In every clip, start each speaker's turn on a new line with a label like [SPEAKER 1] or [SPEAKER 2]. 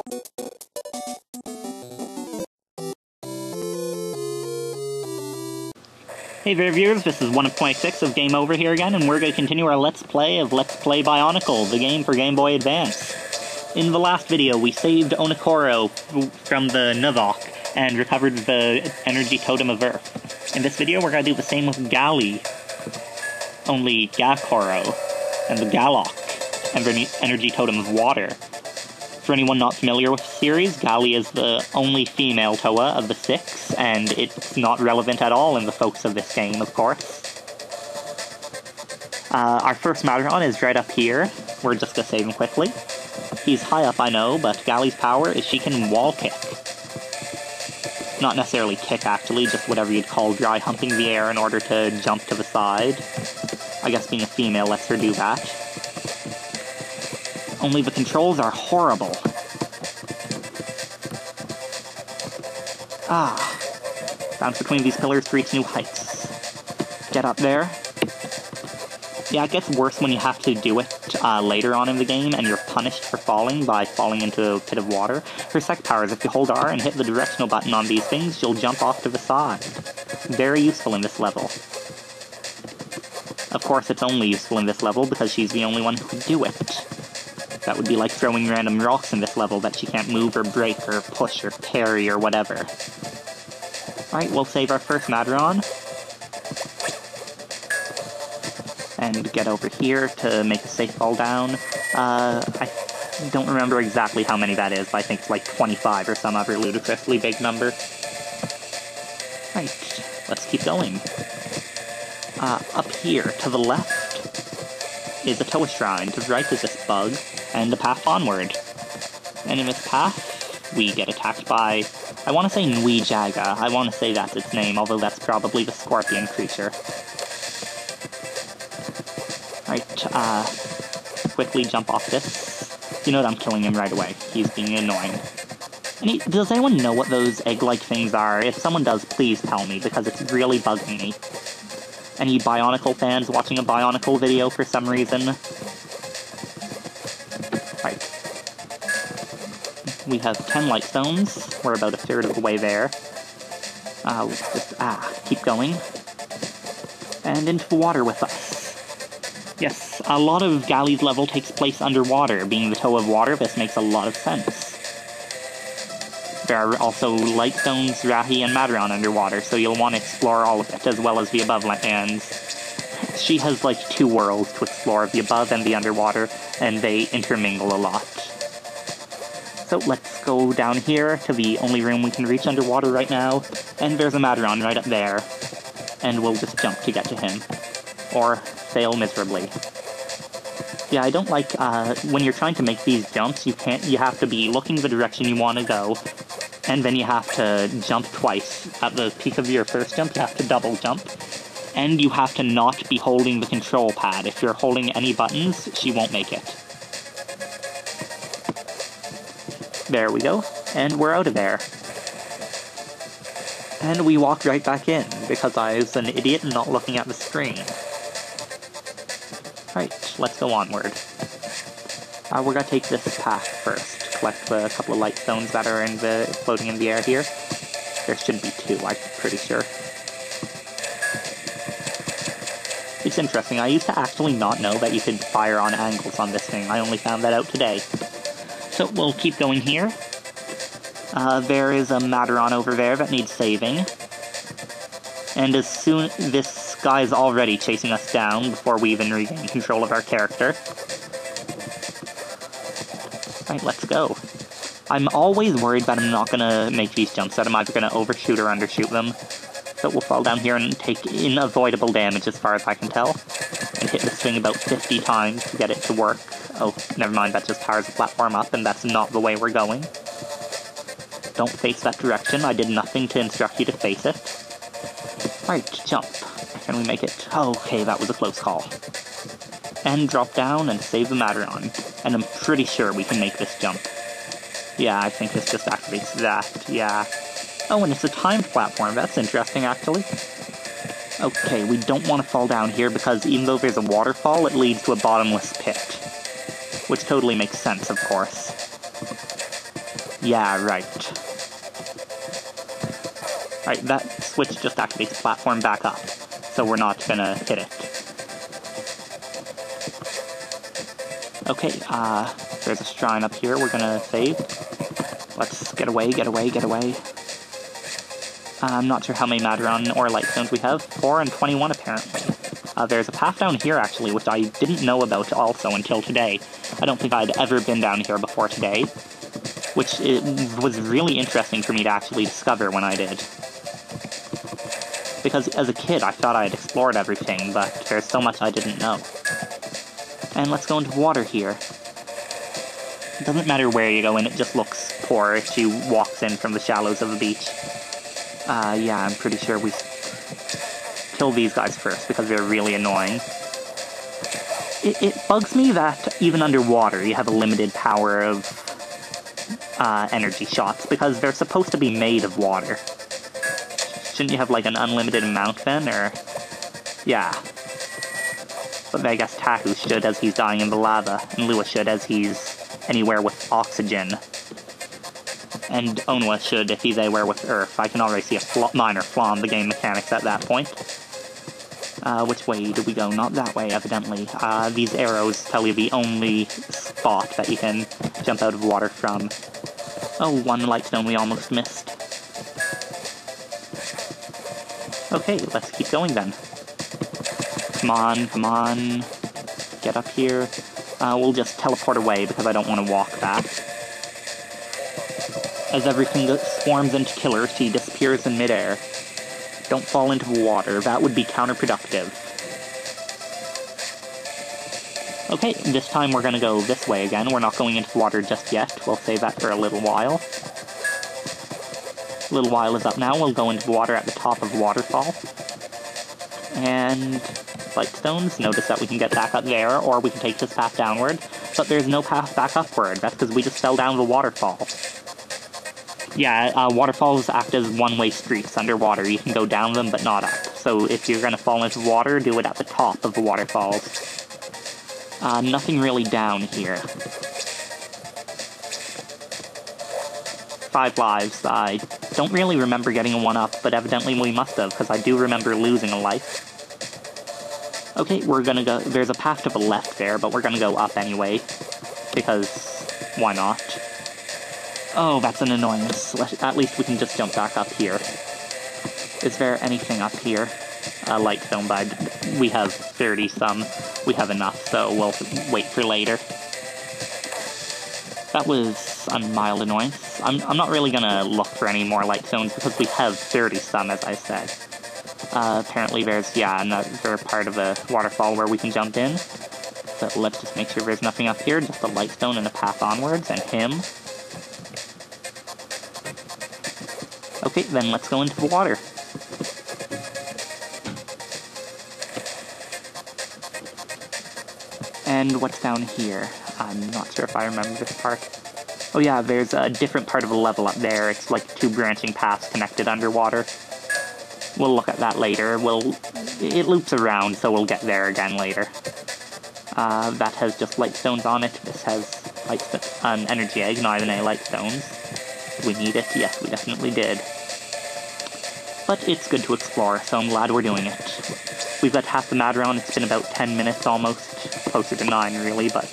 [SPEAKER 1] Hey there viewers, this is 1.6 of Game Over here again, and we're going to continue our Let's Play of Let's Play Bionicle, the game for Game Boy Advance. In the last video, we saved Onokoro from the Nuvok, and recovered the Energy Totem of Earth. In this video, we're going to do the same with Gali, only Gakoro, and the Galok, and the Energy Totem of Water. For anyone not familiar with the series, Gali is the only female Toa of the 6, and it's not relevant at all in the focus of this game, of course. Our first Matteron is right up here. We're just gonna save him quickly. He's high up, I know, but Gali's power is she can wall kick. Not necessarily kick, actually, just whatever you'd call dry humping the air in order to jump to the side. I guess being a female lets her do that. Only the controls are horrible. Bounce between these pillars to reach new heights. Get up there. Yeah, it gets worse when you have to do it later on in the game, and you're punished for falling by falling into a pit of water. Her sec powers, if you hold R and hit the directional button on these things, you'll jump off to the side. Very useful in this level. Of course, it's only useful in this level because she's the only one who can do it. That would be like throwing random rocks in this level that she can't move or break or push or parry or whatever. Alright, we'll save our first Matteron. And get over here to make a safe fall down. I don't remember exactly how many that is, but I think it's like 25 or some other ludicrously big number. Right, let's keep going. Up here, to the left, is a Toa Shrine. To the right is this bug, and the path onward. And in this path, we get attacked by, I want to say Nui Jaga. I want to say that's its name, although that's probably the scorpion creature. Right, quickly jump off this. You know what, I'm killing him right away. He's being annoying. And does anyone know what those egg-like things are? If someone does, please tell me, because it's really bugging me. Any Bionicle fans watching a Bionicle video for some reason? Right. We have 10 light stones. We're about a third of the way there. Let's just, keep going. And into the water with us. Yes, a lot of Gali's level takes place underwater. Being the Toa of Water, this makes a lot of sense. There are also light stones, Rahi, and Matteron underwater, so you'll want to explore all of it, as well as the above lands. She has like 2 worlds to explore, the above and the underwater, and they intermingle a lot. So let's go down here to the only room we can reach underwater right now, and there's a Matteron right up there, and we'll just jump to get to him. Or fail miserably. Yeah, I don't like, when you're trying to make these jumps, you have to be looking the direction you want to go, and then you have to jump twice. At the peak of your first jump, you have to double jump, and you have to not be holding the control pad. If you're holding any buttons, she won't make it. There we go, and we're out of there. And we walk right back in, because I was an idiot not looking at the screen. Right, let's go onward. We're gonna take this path first. Collect the couple of light stones that are floating in the air here. There should be 2, I'm pretty sure. It's interesting, I used to actually not know that you could fire on angles on this thing. I only found that out today. So we'll keep going here. There is a Matteron over there that needs saving. And as soon this guy's already chasing us down before we even regain control of our character. Right, let's go. I'm always worried that I'm not gonna make these jumps, that I'm either gonna overshoot or undershoot them. So we'll fall down here and take unavoidable damage as far as I can tell. And hit this thing about 50 times to get it to work. Oh, never mind, that just powers the platform up, and that's not the way we're going. Don't face that direction, I did nothing to instruct you to face it. Right, jump. Can we make it? Oh, okay, that was a close call. And drop down and save the Matteron. And I'm pretty sure we can make this jump. Yeah, I think this just activates that, yeah. Oh, and it's a timed platform, that's interesting, actually. Okay, we don't want to fall down here because even though there's a waterfall, it leads to a bottomless pit. Which totally makes sense, of course. Yeah, right. Right, that switch just activates the platform back up, so we're not gonna hit it. Okay, there's a shrine up here we're gonna save. Let's get away, get away, get away. I'm not sure how many Madron or Light Stones we have. 4 and 21, apparently. There's a path down here, actually, which I didn't know about also until today. I don't think I'd ever been down here before today, which was really interesting for me to actually discover when I did. Because as a kid, I thought I had explored everything, but there's so much I didn't know. And let's go into water here. It doesn't matter where you go in, it just looks poor if she walks in from the shallows of the beach. Yeah, I'm pretty sure we kill these guys first, because they're really annoying. It bugs me that even underwater you have a limited power of energy shots, because they're supposed to be made of water. Shouldn't you have, like, an unlimited amount then, or... Yeah. But I guess Tahu should as he's dying in the lava, and Lua should as he's anywhere with oxygen. And Onwa should if he's anywhere with Earth. I can already see a minor flaw in the game mechanics at that point. Which way do we go? Not that way, evidently. These arrows tell you the only spot that you can jump out of water from. Oh, one light stone we almost missed. Okay, let's keep going then. Come on, come on. Get up here. We'll just teleport away because I don't want to walk that. As everything that swarms into killer, she disappears in midair. Don't fall into the water, that would be counterproductive. Okay, this time we're gonna go this way again. We're not going into the water just yet. We'll save that for a little while. A little while is up now. We'll go into the water at the top of the waterfall. And... light stones. Notice that we can get back up there, or we can take this path downward. But there's no path back upward. That's because we just fell down the waterfall. Yeah, waterfalls act as one-way streets underwater. You can go down them, but not up. So if you're gonna fall into water, do it at the top of the waterfalls. Nothing really down here. 5 lives. I don't really remember getting a 1-up, but evidently we must have, because I do remember losing a life. Okay, we're gonna go... There's a path to the left there, but we're gonna go up anyway. Because... why not? Oh, that's an annoyance. At least we can just jump back up here. Is there anything up here? Light stone, but we have 30-some. We have enough, so we'll wait for later. That was a mild annoyance. I'm not really gonna look for any more light stones because we have 30-some, as I said. Apparently there's, yeah, another part of a waterfall where we can jump in. So let's just make sure there's nothing up here, just a light stone and a path onwards, and him. Okay, then let's go into the water. And what's down here? I'm not sure if I remember this part. Oh yeah, there's a different part of the level up there. It's like 2 branching paths connected underwater. We'll look at that later. It loops around, so we'll get there again later. That has just light stones on it. This has an energy egg, not even any light stones. We need it? Yes, we definitely did. But it's good to explore, so I'm glad we're doing it. We've got half the Madron. It's been about 10 minutes almost. Closer to 9, really, but...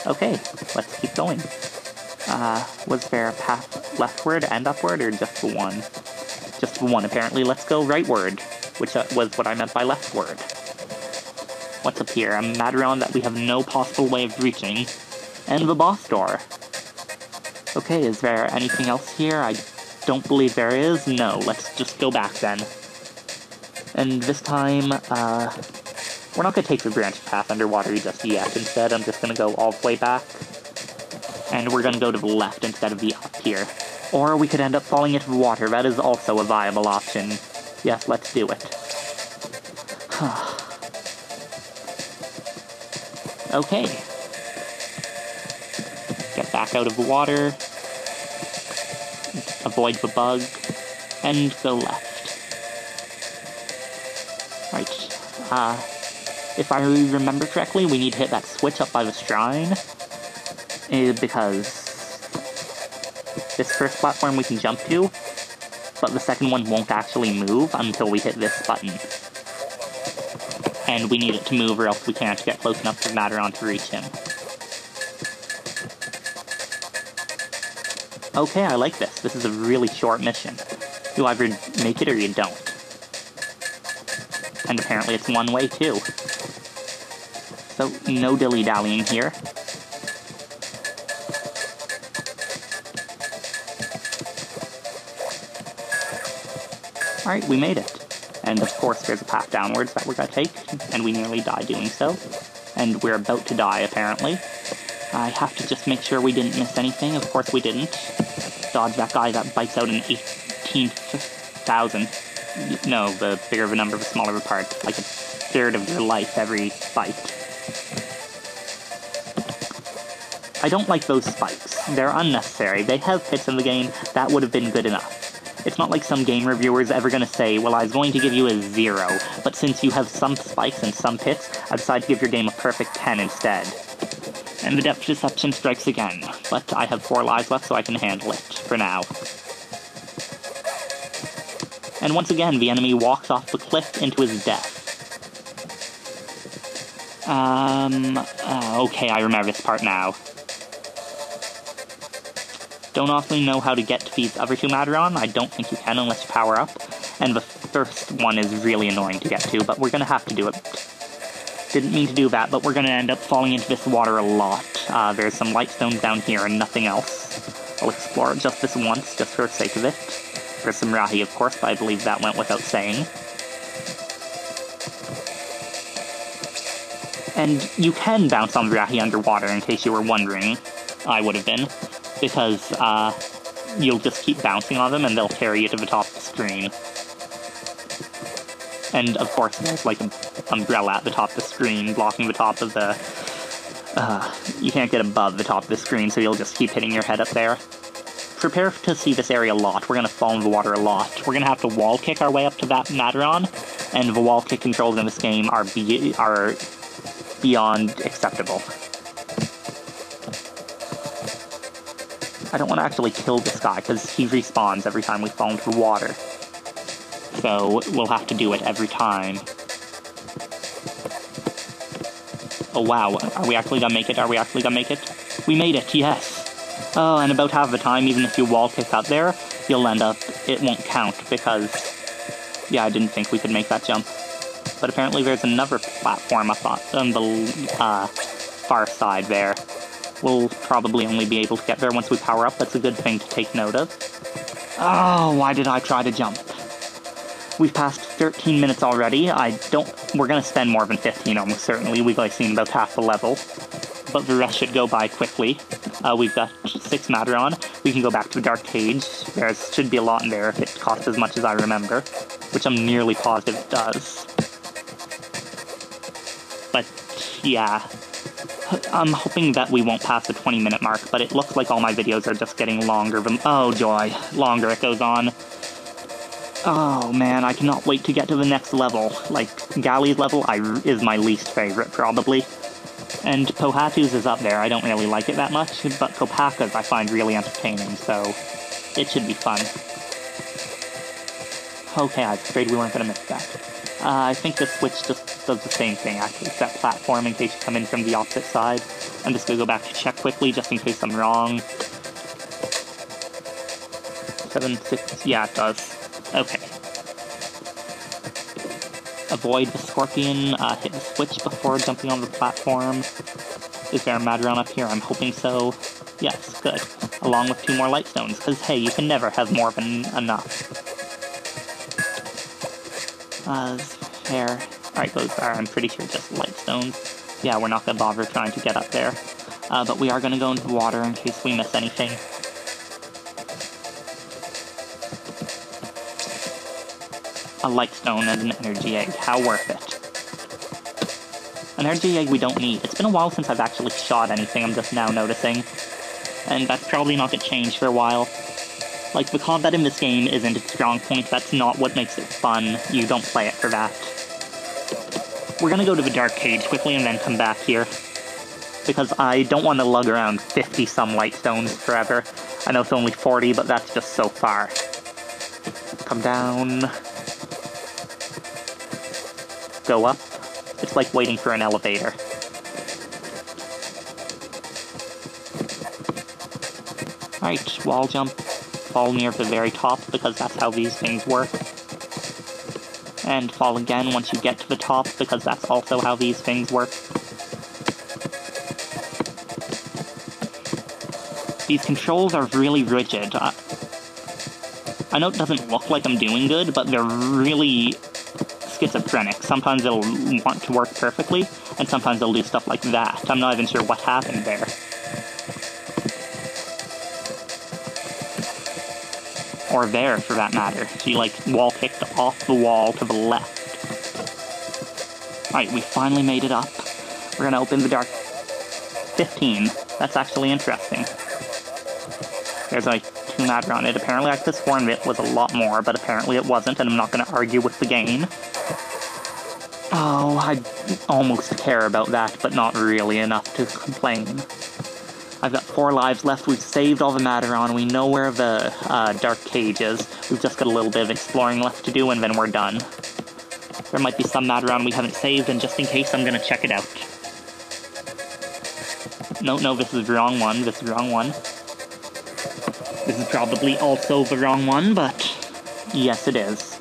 [SPEAKER 1] Okay, let's keep going. Was there a path leftward and upward, or just the one? Just the one, apparently. Let's go rightward, which was what I meant by leftward. What's up here? A Madron that we have no possible way of reaching, and the boss door. Okay, is there anything else here? I don't believe there is. No, let's just go back then. And this time, we're not going to take the branch path underwater just yet. Instead, I'm just going to go all the way back. And we're going to go to the left instead of the up here. Or we could end up falling into the water. That is also a viable option. Yes, let's do it. Okay. Get back out of the water. Avoid the bug. And go left. Right. If I remember correctly, we need to hit that switch up by the shrine. because this first platform we can jump to, but the second one won't actually move until we hit this button. And we need it to move or else we can't get close enough to Matteron to reach him. Okay, I like this. This is a really short mission. You either make it or you don't. And apparently it's one way too. So, no dilly-dallying here. Alright, we made it. And of course there's a path downwards that we're gonna take, and we nearly die doing so. And we're about to die, apparently. I have to just make sure we didn't miss anything. Of course we didn't. Dodge that guy that bites out an 18,000. No, the bigger of a number, the smaller of a part. Like a third of your life every bite. I don't like those spikes. They're unnecessary. They have pits in the game. That would have been good enough. It's not like some game reviewers ever gonna say, well, I was going to give you a 0, but since you have some spikes and some pits, I decided to give your game a perfect 10 instead. And the depth deception strikes again, but I have 4 lives left so I can handle it, for now. And once again, the enemy walks off the cliff into his death. Okay, I remember this part now. Don't often know how to get to these other 2 Matteron. I don't think you can unless you power up. And the first one is really annoying to get to, but we're gonna have to do it. Didn't mean to do that, but we're gonna end up falling into this water a lot. There's some light stones down here and nothing else. I'll explore it just this once, just for the sake of it. There's some Rahi, of course, but I believe that went without saying. And you can bounce on the Rahi underwater, in case you were wondering. I would have been. Because, you'll just keep bouncing on them and they'll carry you to the top of the screen. And, of course, there's like an umbrella at the top of the screen, blocking the top of the... you can't get above the top of the screen, so you'll just keep hitting your head up there. Prepare to see this area a lot. We're gonna fall in the water a lot. We're gonna have to wall kick our way up to that Matteron, and the wall kick controls in this game are beyond acceptable. I don't want to actually kill this guy, because he respawns every time we fall into the water. So, we'll have to do it every time. Oh wow, are we actually gonna make it? Are we actually gonna make it? We made it, yes! Oh, and about half the time, even if you wall kick out there, you'll end up... it won't count, because... yeah, I didn't think we could make that jump. But apparently there's another platform up on the far side there. We'll probably only be able to get there once we power up. That's a good thing to take note of. Oh, why did I try to jump? We've passed 13 minutes already. We're gonna spend more than 15 almost certainly. We've only seen about half the level. But the rest should go by quickly. We've got 6 Matteron. We can go back to the Dark Cage. There should be a lot in there if it costs as much as I remember. Which I'm nearly positive it does. But, yeah. I'm hoping that we won't pass the 20-minute mark, but it looks like all my videos are just getting longer. Oh joy, longer it goes on. Oh man, I cannot wait to get to the next level. Like, Gali's level is my least favorite, probably. And Pohatu's is up there. I don't really like it that much, but Kopaka's I find really entertaining, so it should be fun. Okay, I was afraid we weren't going to miss that. I think the switch just does the same thing, actually. It's that platform in case you come in from the opposite side. I'm just going to go back to check quickly, just in case I'm wrong. 7, 6... yeah, it does. Okay. Avoid the scorpion, hit the switch before jumping on the platform. Is there a Matteron up here? I'm hoping so. Yes, good. Along with 2 more light stones, because hey, you can never have more than enough. Fair. Alright, those are, I'm pretty sure, just light stones. Yeah, we're not gonna bother trying to get up there. But we are gonna go into the water in case we miss anything. A light stone and an energy egg. How worth it? An energy egg we don't need. It's been a while since I've actually shot anything, I'm just now noticing. And that's probably not gonna change for a while. Like, the combat in this game isn't its strong point, that's not what makes it fun. You don't play it for that. We're gonna go to the Dark Cage quickly and then come back here. because I don't want to lug around 50-some light stones forever. I know it's only 40, but that's just so far. Come down. Go up. It's like waiting for an elevator. Right, wall jump. Fall near the very top, because that's how these things work. And fall again once you get to the top, because that's also how these things work. These controls are really rigid. I know it doesn't look like I'm doing good, but they're really schizophrenic. Sometimes it'll want to work perfectly, and sometimes it'll do stuff like that. I'm not even sure what happened there. Or there, for that matter. She, like, wall-kicked off the wall to the left. Alright, we finally made it up. We're gonna open the dark. 15. That's actually interesting. There's, like, 2 matter on it. Apparently I could have sworn it was a lot more, but apparently it wasn't, and I'm not gonna argue with the game. Oh, I almost care about that, but not really enough to complain. I've got 4 lives left. We've saved all the matter on. We know where the dark cage is. We've just got a little bit of exploring left to do, and then we're done. There might be some matter on we haven't saved, and just in case, I'm gonna check it out. No, this is the wrong one. This is the wrong one. This is probably also the wrong one, but yes, it is.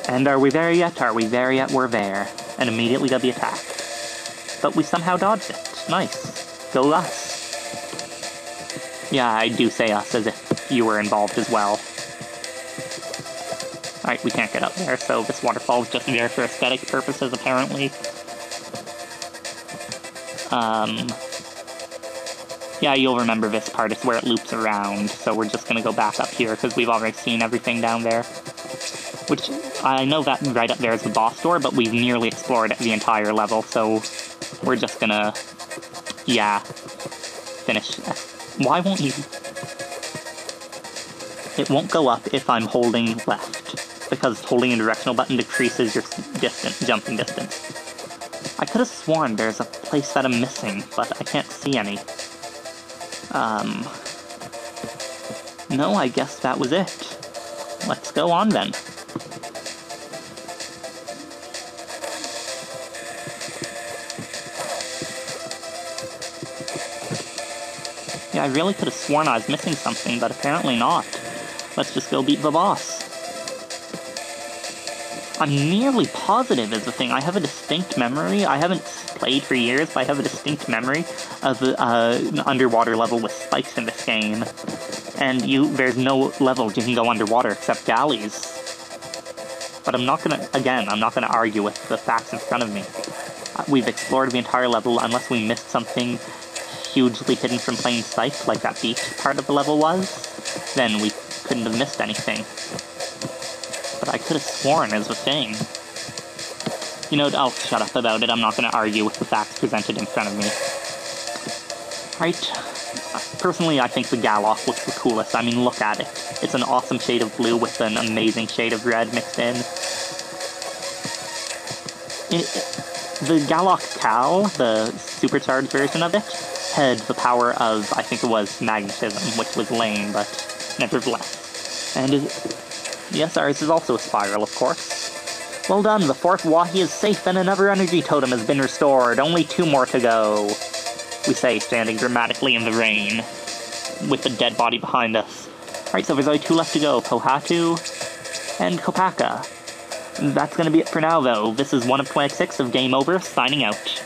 [SPEAKER 1] And are we there yet? Are we there yet? We're there. And immediately got the attack. But we somehow dodged it. Nice. Go us. Yeah, I do say us as if you were involved as well. Alright, we can't get up there, so this waterfall is just there for aesthetic purposes, apparently. Yeah, you'll remember this part. It's where it loops around, so we're just gonna go back up here, because we've already seen everything down there. Which, I know that right up there is the boss door, but we've nearly explored the entire level, so we're just gonna, yeah, finish. Why won't you? It won't go up if I'm holding left, because holding a directional button decreases your jumping distance. I could have sworn there's a place that I'm missing, but I can't see any. No, I guess that was it. Let's go on then. Yeah, I really could have sworn I was missing something, but apparently not. Let's just go beat the boss. I'm nearly positive is the thing. I have a distinct memory. I haven't played for years, but I have a distinct memory of an underwater level with spikes in this game. And there's no level you can go underwater except Gali's. But I'm not gonna argue with the facts in front of me. We've explored the entire level unless we missed something hugely hidden from plain sight, like that beach part of the level was, then we couldn't have missed anything. But I could have sworn is the thing. You know, I'll shut up about it. I'm not going to argue with the facts presented in front of me. Right? Personally, I think the Galok looks the coolest. I mean, look at it. It's an awesome shade of blue with an amazing shade of red mixed in. The Galok Cal, the supercharged version of it, had the power of, I think it was magnetism, which was lame, but nevertheless. And yes, ours is also a spiral, of course. Well done, the 4th Wahi is safe and another energy totem has been restored. Only 2 more to go. We say, standing dramatically in the rain, with the dead body behind us. Alright, so there's only 2 left to go, Pohatu and Kopaka. That's gonna be it for now, though. This is 1 of 26 of Game Over, signing out.